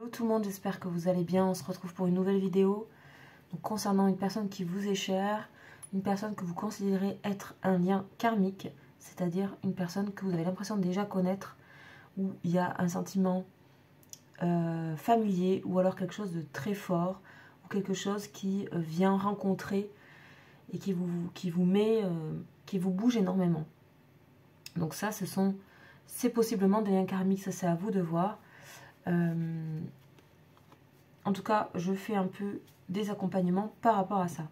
Hello tout le monde, j'espère que vous allez bien. On se retrouve pour une nouvelle vidéo donc, concernant une personne qui vous est chère, une personne que vous considérez être un lien karmique, c'est-à-dire une personne que vous avez l'impression de déjà connaître, où il y a un sentiment familier ou alors quelque chose de très fort, ou quelque chose qui vient rencontrer et qui vous met, qui vous bouge énormément. Donc ça, c'est possiblement des liens karmiques, ça c'est à vous de voir. En tout cas, je fais un peu des accompagnements par rapport à ça.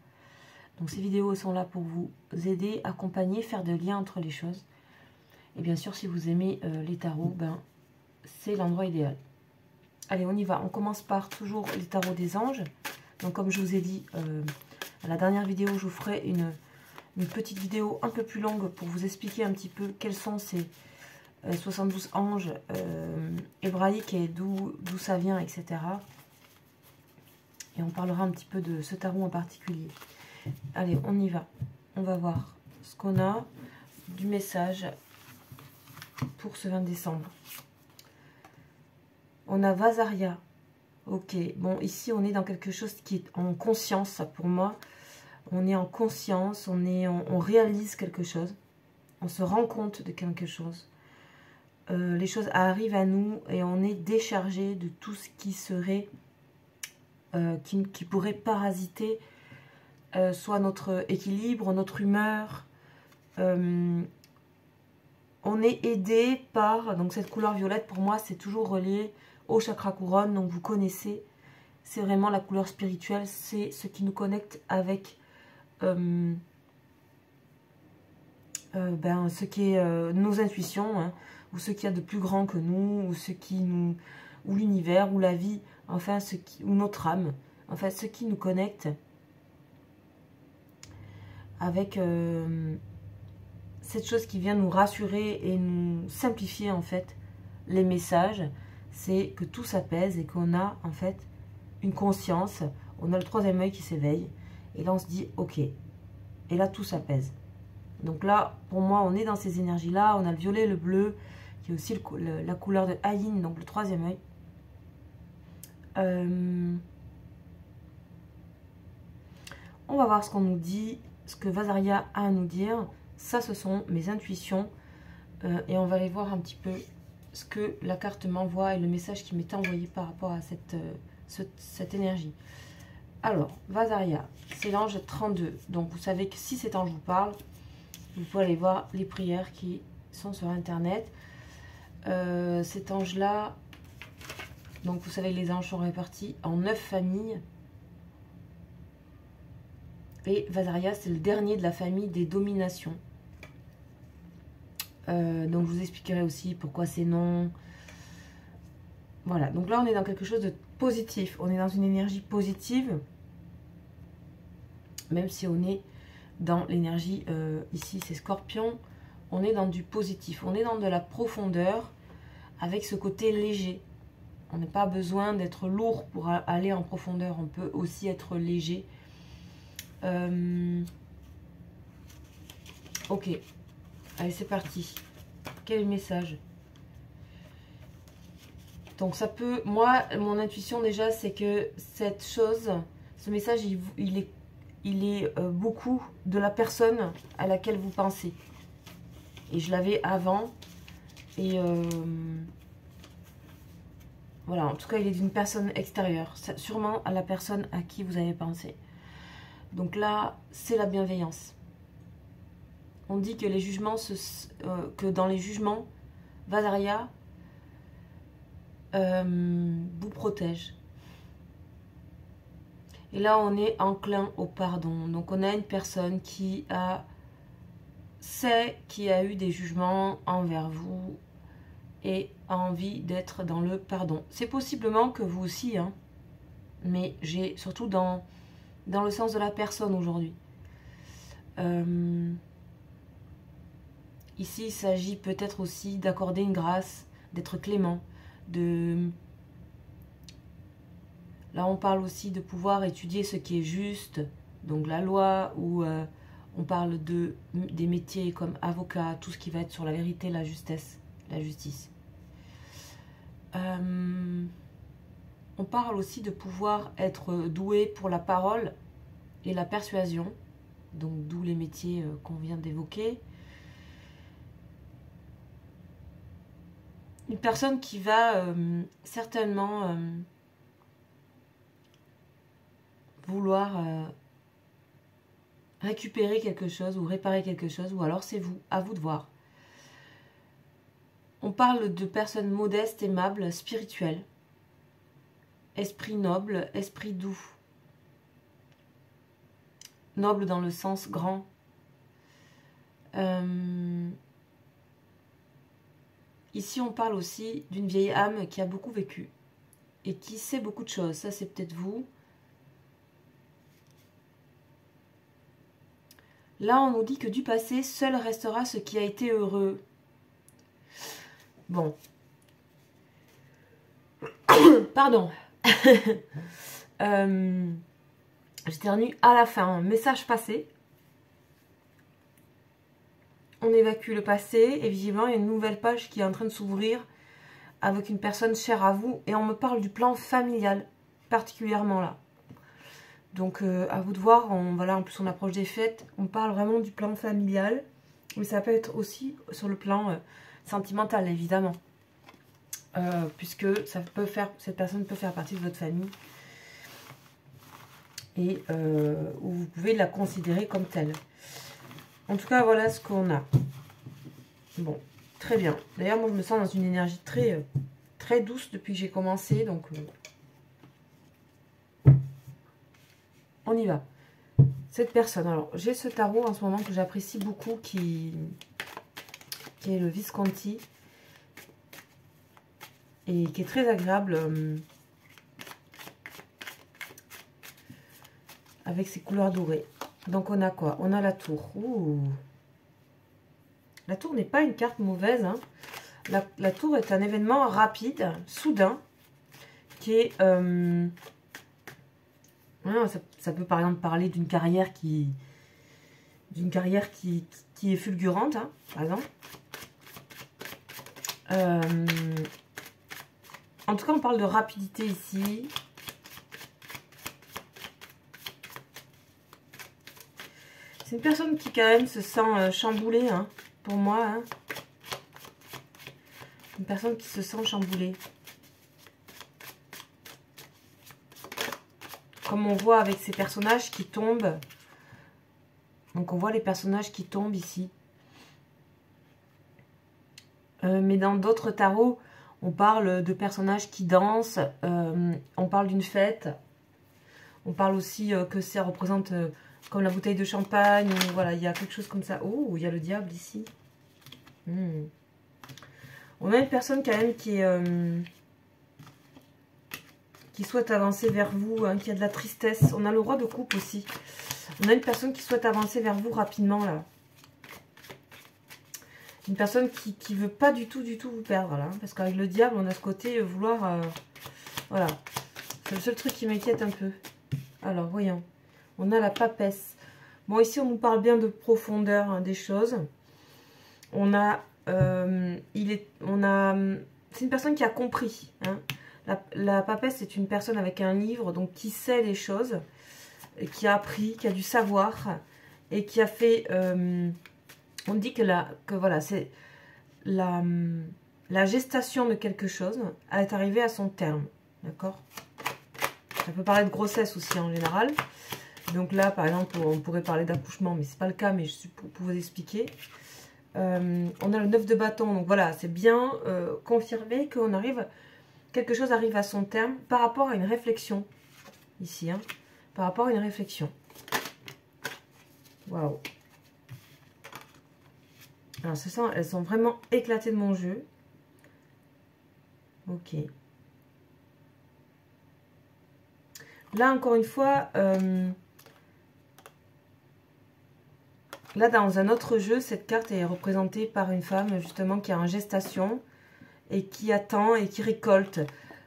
Donc ces vidéos sont là pour vous aider, accompagner, faire des liens entre les choses. Et bien sûr, si vous aimez les tarots, ben, c'est l'endroit idéal. Allez, on y va. On commence par toujours les tarots des anges. Donc comme je vous ai dit, à la dernière vidéo, je vous ferai une petite vidéo un peu plus longue pour vous expliquer un petit peu quels sont ces 72 anges hébraïques et d'où ça vient, etc. Et on parlera un petit peu de ce tarot en particulier. Allez, on y va. On va voir ce qu'on a du message pour ce 20 décembre. On a Vasaria. Ok, bon, ici on est dans quelque chose qui est en conscience, pour moi. On est en conscience, on réalise quelque chose. On se rend compte de quelque chose. Les choses arrivent à nous et on est déchargé de tout ce qui serait, qui pourrait parasiter soit notre équilibre, notre humeur. On est aidé par, donc cette couleur violette pour moi c'est toujours relié au chakra couronne, donc vous connaissez, c'est vraiment la couleur spirituelle, c'est ce qui nous connecte avec ce qui est nos intuitions, hein, ou ce qu'il y a de plus grand que nous, ou ce qui nous, ou l'univers, ou la vie, enfin ou notre âme, enfin ce qui nous connecte avec cette chose qui vient nous rassurer et nous simplifier en fait les messages, c'est que tout s'apaise et qu'on a en fait une conscience, on a le troisième œil qui s'éveille et là on se dit ok, et là tout s'apaise. Donc là pour moi on est dans ces énergies là, on a le violet, le bleu qui est aussi la couleur de Ayin, donc le troisième œil. On va voir ce qu'on nous dit, ce que Vasaria a à nous dire. Ça, ce sont mes intuitions. Et on va aller voir un petit peu ce que la carte m'envoie et le message qui m'est envoyé par rapport à cette énergie. Alors, Vasaria, c'est l'ange 32. Donc, vous savez que si cet ange vous parle, vous pouvez aller voir les prières qui sont sur Internet. Cet ange-là, donc vous savez que les anges sont répartis en 9 familles. Et Vasaria, c'est le dernier de la famille des dominations. Donc je vous expliquerai aussi pourquoi c'est non. Voilà, donc là on est dans quelque chose de positif. On est dans une énergie positive. Même si on est dans l'énergie, ici c'est Scorpion. On est dans du positif. On est dans de la profondeur avec ce côté léger. On n'a pas besoin d'être lourd pour aller en profondeur. On peut aussi être léger. Ok, allez c'est parti. Quel est le message? Donc ça peut, moi mon intuition déjà c'est que cette chose, ce message il est beaucoup de la personne à laquelle vous pensez. Et je l'avais avant et voilà, en tout cas il est d'une personne extérieure, sûrement à la personne à qui vous avez pensé. Donc là, c'est la bienveillance. On dit que les jugements, que dans les jugements, Vasaria vous protège. Et là, on est enclin au pardon. Donc, on a une personne qui sait qu'il y a eu des jugements envers vous et a envie d'être dans le pardon. C'est possiblement que vous aussi, hein, mais j'ai surtout dans le sens de la personne aujourd'hui. Ici, il s'agit peut-être aussi d'accorder une grâce, d'être clément, Là, on parle aussi de pouvoir étudier ce qui est juste, donc la loi, ou on parle des métiers comme avocat, tout ce qui va être sur la vérité, la justesse, la justice. On parle aussi de pouvoir être doué pour la parole et la persuasion. Donc d'où les métiers qu'on vient d'évoquer. Une personne qui va certainement vouloir récupérer quelque chose ou réparer quelque chose, ou alors c'est vous, à vous de voir. On parle de personnes modestes, aimables, spirituelles, esprit noble, esprit doux. Noble dans le sens grand. Ici, on parle aussi d'une vieille âme qui a beaucoup vécu et qui sait beaucoup de choses. Ça, c'est peut-être vous. Là, on nous dit que du passé, seul restera ce qui a été heureux. Bon. Pardon. J'éternue à la fin. Message passé. On évacue le passé et visiblement, il y a une nouvelle page qui est en train de s'ouvrir avec une personne chère à vous. Et on me parle du plan familial, particulièrement là. Donc, à vous de voir. Voilà, en plus, on approche des fêtes. On parle vraiment du plan familial. Mais ça peut être aussi sur le plan sentimental, évidemment. Puisque ça peut faire, cette personne peut faire partie de votre famille. Et où vous pouvez la considérer comme telle. En tout cas, voilà ce qu'on a. Bon, très bien. D'ailleurs, moi, je me sens dans une énergie très douce depuis que j'ai commencé. Donc, on y va. Cette personne, alors, j'ai ce tarot en ce moment que j'apprécie beaucoup, qui est le Visconti. Et qui est très agréable. Avec ses couleurs dorées. Donc, on a quoi? On a la tour. Ouh. La tour n'est pas une carte mauvaise. Hein. La tour est un événement rapide, soudain, qui est... ça peut par exemple parler d'une carrière qui est fulgurante, hein, par exemple. En tout cas, on parle de rapidité ici. C'est une personne qui quand même se sent chamboulée, hein, pour moi. Hein. Une personne qui se sent chamboulée. Comme on voit avec ces personnages qui tombent. Donc on voit les personnages qui tombent ici. Mais dans d'autres tarots, on parle de personnages qui dansent. On parle d'une fête. On parle aussi que ça représente... comme la bouteille de champagne, ou voilà, il y a quelque chose comme ça. Oh, il y a le diable ici. On a une personne quand même qui souhaite avancer vers vous, hein, qui a de la tristesse. On a le roi de coupe aussi. On a une personne qui souhaite avancer vers vous rapidement, là. Une personne qui veut pas du tout vous perdre, là. Parce qu'avec le diable, on a ce côté vouloir... voilà. C'est le seul truc qui m'inquiète un peu. Alors, voyons. On a la papesse. Bon, ici, on nous parle bien de profondeur, hein, des choses. On a... c'est une personne qui a compris. Hein. La papesse, c'est une personne avec un livre, donc qui sait les choses, qui a appris, qui a du savoir, et qui a fait... on dit que voilà, c'est la gestation de quelque chose est arrivée à son terme. D'accord? Ça peut parler de grossesse aussi, en général. Donc là, par exemple, on pourrait parler d'accouchement, mais c'est pas le cas, mais je suis pour vous expliquer. On a le 9 de bâton, donc voilà, c'est bien confirmé qu'on arrive, quelque chose arrive à son terme par rapport à une réflexion, ici, hein, par rapport à une réflexion. Waouh. Alors, ce sont, elles sont vraiment éclatées de mon jeu. Ok. Là, encore une fois... là, dans un autre jeu, cette carte est représentée par une femme, justement, qui est en gestation et qui attend et qui récolte.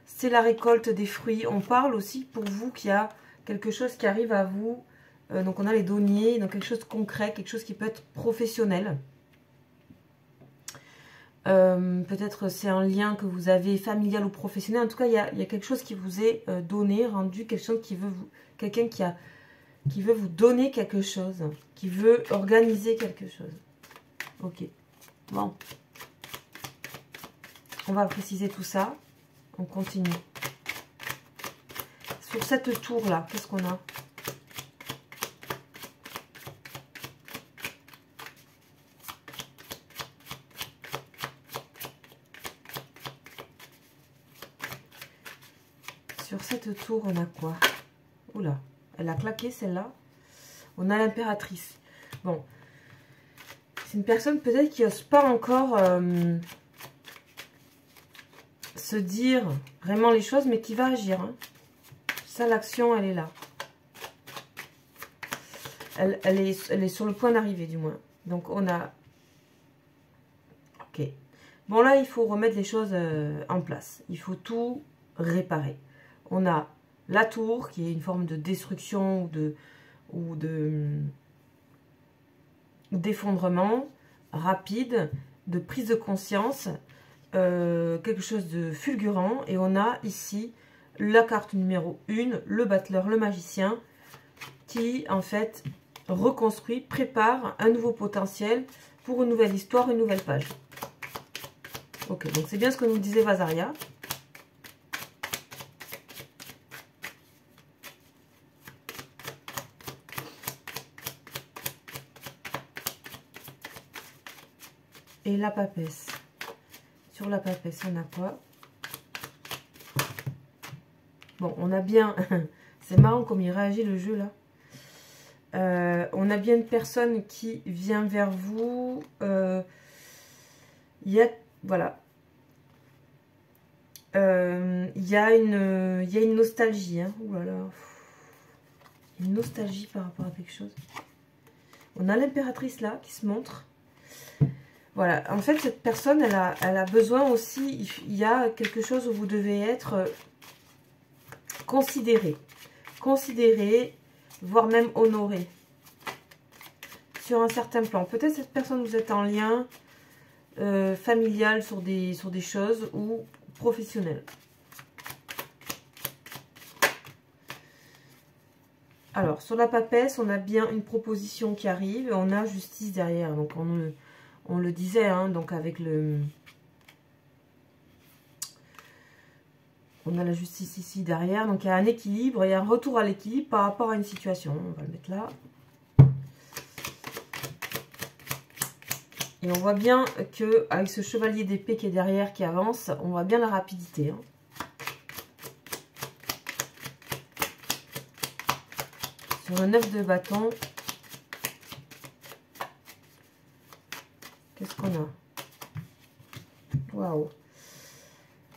C'est la récolte des fruits. On parle aussi pour vous qu'il y a quelque chose qui arrive à vous. Donc, on a les deniers, donc quelque chose de concret, quelque chose qui peut être professionnel. Peut-être c'est un lien que vous avez familial ou professionnel. En tout cas, il y a quelque chose qui vous est donné, rendu, quelqu'un qui veut vous donner quelque chose, qui veut organiser quelque chose. Ok. Bon. On va préciser tout ça. On continue. Sur cette tour-là, qu'est-ce qu'on a? Sur cette tour, on a quoi? Oula, elle a claqué celle-là. On a l'impératrice. Bon. C'est une personne peut-être qui n'ose pas encore se dire vraiment les choses, mais qui va agir. Hein. Ça, l'action, elle est là. Elle est sur le point d'arriver, du moins. Donc, on a... Ok. Bon, là, il faut remettre les choses en place. Il faut tout réparer. On a la tour, qui est une forme de destruction ou d'effondrement rapide, de prise de conscience, quelque chose de fulgurant. Et on a ici la carte numéro 1, le battleur, le magicien, qui en fait reconstruit, prépare un nouveau potentiel pour une nouvelle histoire, une nouvelle page. Ok, donc c'est bien ce que nous disait Vazaria. Et la papesse. Sur la papesse, on a quoi? Bon, on a bien... C'est marrant comme il réagit le jeu là. On a bien une personne qui vient vers vous. Il y a... Voilà. Il y a une nostalgie. Hein. Ouh là là. Une nostalgie par rapport à quelque chose. On a l'impératrice là qui se montre. Voilà, en fait, cette personne, elle a besoin aussi, il y a quelque chose où vous devez être considéré, voire même honoré, sur un certain plan. Peut-être cette personne, vous êtes en lien familial sur des choses ou professionnel. Alors, sur la papesse, on a bien une proposition qui arrive, on a justice derrière, donc on le disait, hein, donc avec le... On a la justice ici derrière, donc il y a un équilibre, il y a un retour à l'équilibre par rapport à une situation. On va le mettre là. Et on voit bien que avec ce chevalier d'épée qui est derrière, qui avance, on voit bien la rapidité. Hein. Sur le 9 de bâton, qu'est-ce qu'on a? Waouh!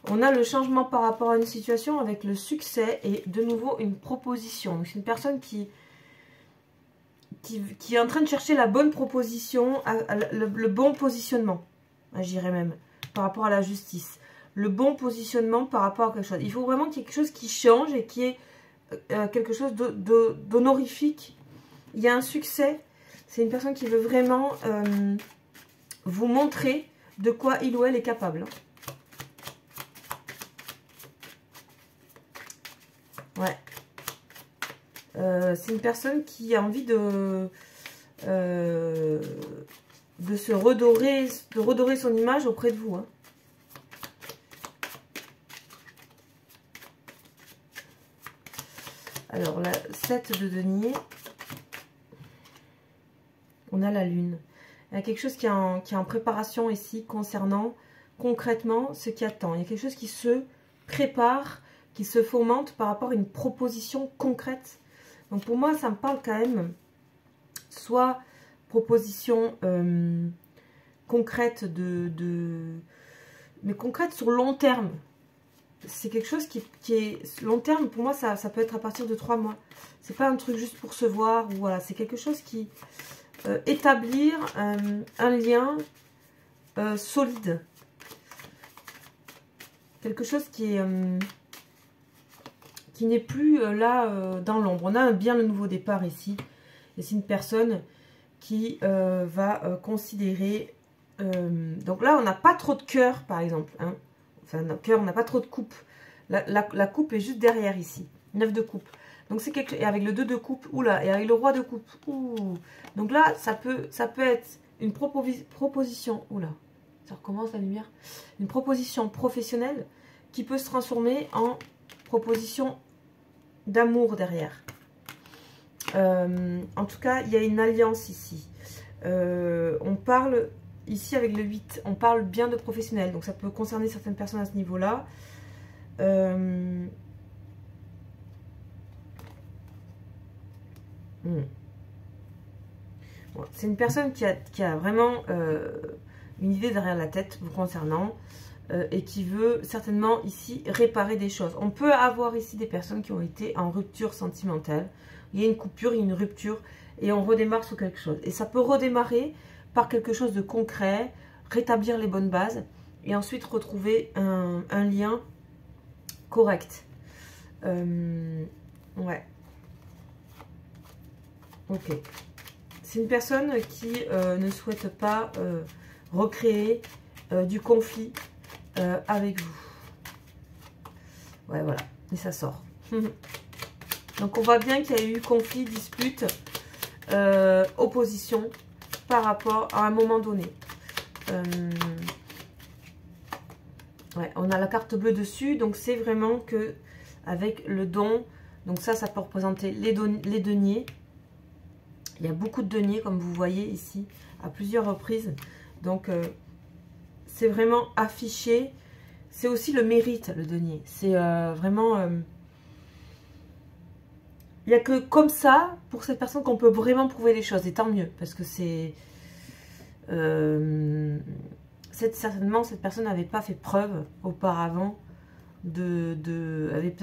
On a le changement par rapport à une situation avec le succès et de nouveau une proposition. C'est une personne qui est en train de chercher la bonne proposition, le bon positionnement, j'irais même, par rapport à la justice. Le bon positionnement par rapport à quelque chose. Il faut vraiment qu'il y ait quelque chose qui change et qui est quelque chose d'honorifique. Il y a un succès. C'est une personne qui veut vraiment vous montrer de quoi il ou elle est capable. Ouais. C'est une personne qui a envie de se redorer, de redorer son image auprès de vous. Hein. Alors, la 7 de denier. On a la lune. Il y a quelque chose qui est en préparation ici concernant concrètement ce qui attend. Il y a quelque chose qui se prépare, qui se fomente par rapport à une proposition concrète. Donc pour moi, ça me parle quand même soit proposition concrète mais concrète sur long terme. C'est quelque chose qui est long terme. Pour moi, ça peut être à partir de 3 mois. C'est pas un truc juste pour se voir. Ou voilà, c'est quelque chose qui... établir un lien solide. Quelque chose qui n'est plus là dans l'ombre. On a bien le nouveau départ ici. Et c'est une personne qui va considérer Donc là, on n'a pas trop de cœur, par exemple. Hein. Enfin, cœur, on n'a pas trop de coupe. La coupe est juste derrière ici. 9 de coupe. Donc c'est quelque... Et avec le 2 de coupe, oula, et avec le roi de coupe. Ouh. Donc là, ça peut être une proposition. Oula, ça recommence la lumière. Une proposition professionnelle qui peut se transformer en proposition d'amour derrière. En tout cas, il y a une alliance ici. On parle... Ici, avec le 8, on parle bien de professionnel. Donc, ça peut concerner certaines personnes à ce niveau-là. Bon, c'est une personne qui a vraiment une idée derrière la tête vous concernant. Et qui veut certainement ici réparer des choses. On peut avoir ici des personnes qui ont été en rupture sentimentale. Il y a une coupure, il y a une rupture. Et on redémarre sur quelque chose. Et ça peut redémarrer par quelque chose de concret, rétablir les bonnes bases et ensuite retrouver un lien correct. Ouais. Ok. C'est une personne qui ne souhaite pas recréer du conflit avec vous. Ouais, voilà. Et ça sort. Donc on voit bien qu'il y a eu conflit, dispute, opposition par rapport à un moment donné. Ouais, on a la carte bleue dessus, donc c'est vraiment que avec le don, donc ça peut représenter les deniers. Il y a beaucoup de deniers, comme vous voyez ici, à plusieurs reprises. Donc c'est vraiment affiché. C'est aussi le mérite, le denier. C'est vraiment... Il n'y a que comme ça, pour cette personne, qu'on peut vraiment prouver les choses. Et tant mieux, parce que c'est... certainement, cette personne n'avait pas fait preuve auparavant avait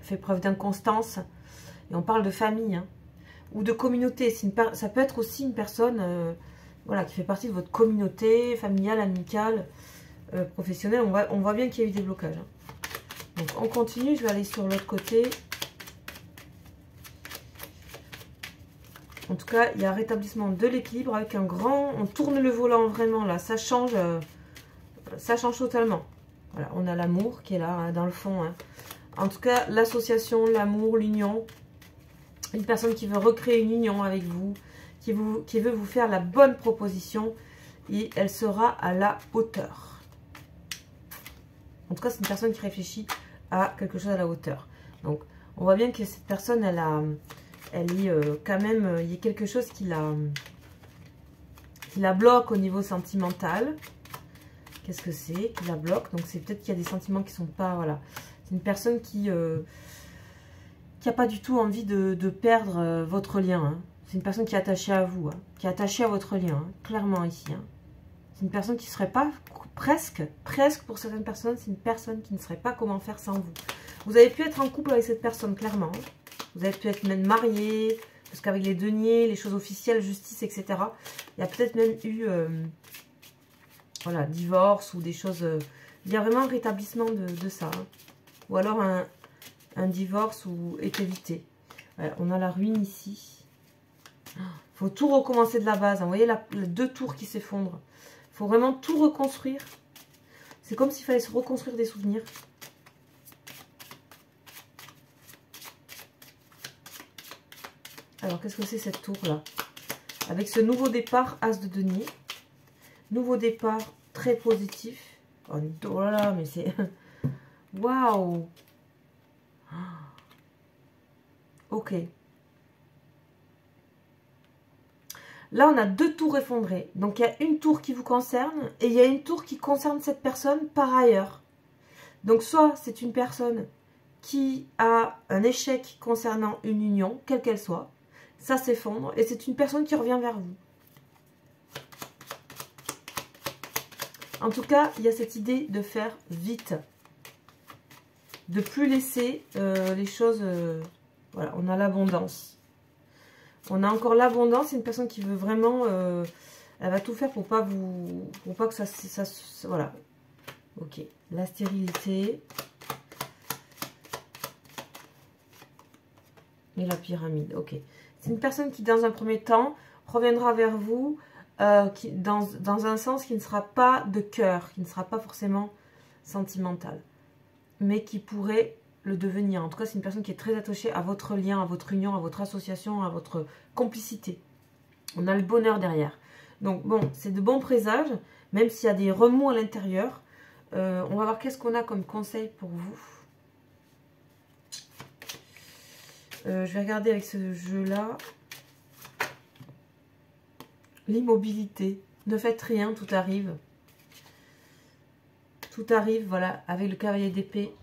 fait preuve d'inconstance. Et on parle de famille, hein, ou de communauté. Ça peut être aussi une personne voilà, qui fait partie de votre communauté familiale, amicale, professionnelle. On voit bien qu'il y a eu des blocages. Hein. Donc on continue, je vais aller sur l'autre côté. En tout cas, il y a un rétablissement de l'équilibre avec un grand... On tourne le volant vraiment là, ça change totalement. Voilà, on a l'amour qui est là, hein, dans le fond. Hein. En tout cas, l'association, l'amour, l'union. Une personne qui veut recréer une union avec vous, qui veut vous faire la bonne proposition et elle sera à la hauteur. En tout cas, c'est une personne qui réfléchit à quelque chose à la hauteur. Donc, on voit bien que cette personne, elle est quand même, il y a quelque chose qui la bloque au niveau sentimental. Qu'est-ce que c'est qui la bloque? Donc, c'est peut-être qu'il y a des sentiments qui sont pas, voilà. C'est une personne qui n'a pas du tout envie de perdre votre lien. Hein. C'est une personne qui est attachée à vous, hein, qui est attachée à votre lien, hein, clairement ici. Hein. C'est une personne qui ne serait pas, presque pour certaines personnes, c'est une personne qui ne saurait pas comment faire sans vous. Vous avez pu être en couple avec cette personne, clairement. Hein. Vous avez pu être même marié, parce qu'avec les deniers, les choses officielles, justice, etc., il y a peut-être même eu voilà, divorce ou des choses... il y a vraiment un rétablissement de ça. Hein. Ou alors un divorce est évité. Voilà, on a la ruine ici. Il faut tout recommencer de la base. Hein. Vous voyez les deux tours qui s'effondrent. Il faut vraiment tout reconstruire. C'est comme s'il fallait se reconstruire des souvenirs. Alors, qu'est-ce que c'est cette tour-là? Avec ce nouveau départ, As de denier. Nouveau départ très positif. Oh là là, mais c'est... Waouh! Ok. Là, on a deux tours effondrées. Donc, il y a une tour qui vous concerne et il y a une tour qui concerne cette personne par ailleurs. Donc, soit c'est une personne qui a un échec concernant une union, quelle qu'elle soit. Ça s'effondre et c'est une personne qui revient vers vous. En tout cas, il y a cette idée de faire vite. De plus laisser les choses... voilà, on a l'abondance. On a encore l'abondance. C'est une personne qui veut vraiment... elle va tout faire pour pas vous... Pour pas que ça voilà. Ok. La stérilité. Et la pyramide. Ok. C'est une personne qui, dans un premier temps, reviendra vers vous dans un sens qui ne sera pas de cœur, qui ne sera pas forcément sentimental, mais qui pourrait le devenir. En tout cas, c'est une personne qui est très attachée à votre lien, à votre union, à votre association, à votre complicité. On a le bonheur derrière. Donc bon, c'est de bons présages, même s'il y a des remous à l'intérieur. On va voir qu'est-ce qu'on a comme conseil pour vous. Je vais regarder avec ce jeu-là. L'immobilité. Ne faites rien, tout arrive. Tout arrive, voilà, avec le cavalier d'épée.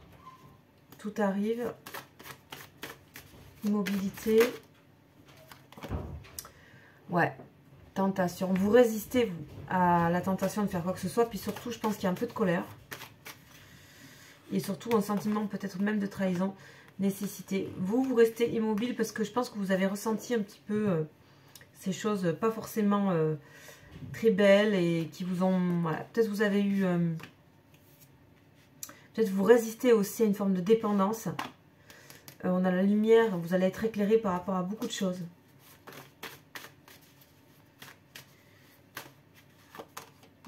Tout arrive. Immobilité. Ouais. Tentation. Vous résistez, vous, à la tentation de faire quoi que ce soit. Puis surtout, je pense qu'il y a un peu de colère. Et surtout, un sentiment peut-être même de trahison. Nécessité. Vous restez immobile parce que je pense que vous avez ressenti un petit peu ces choses pas forcément très belles et qui vous ont... Voilà, peut-être vous avez eu... peut-être vous résistez aussi à une forme de dépendance. On a la lumière, vous allez être éclairé par rapport à beaucoup de choses.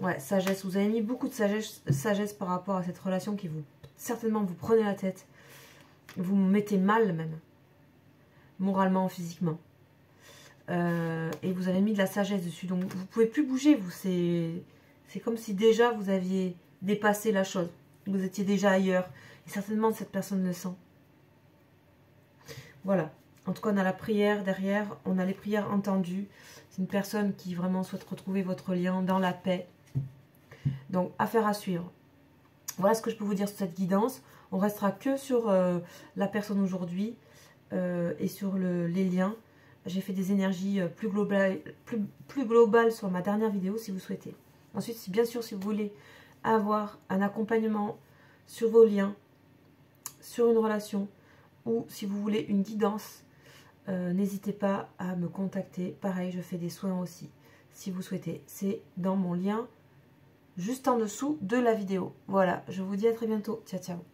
Ouais, sagesse. Vous avez mis beaucoup de sagesse par rapport à cette relation qui vous... Certainement, vous prenez la tête. Vous me mettez mal même. Moralement, physiquement. Et vous avez mis de la sagesse dessus. Donc, vous ne pouvez plus bouger, vous. C'est comme si déjà vous aviez dépassé la chose. Vous étiez déjà ailleurs. Et certainement, cette personne le sent. Voilà. En tout cas, on a la prière derrière. On a les prières entendues. C'est une personne qui vraiment souhaite retrouver votre lien dans la paix. Donc, affaire à suivre. Voilà ce que je peux vous dire sur cette guidance. On restera que sur la personne aujourd'hui et sur les liens. J'ai fait des énergies plus globales sur ma dernière vidéo si vous souhaitez. Ensuite, bien sûr, si vous voulez avoir un accompagnement sur vos liens, sur une relation, ou si vous voulez une guidance, n'hésitez pas à me contacter. Pareil, je fais des soins aussi, si vous souhaitez. C'est dans mon lien juste en dessous de la vidéo. Voilà, je vous dis à très bientôt. Ciao, ciao.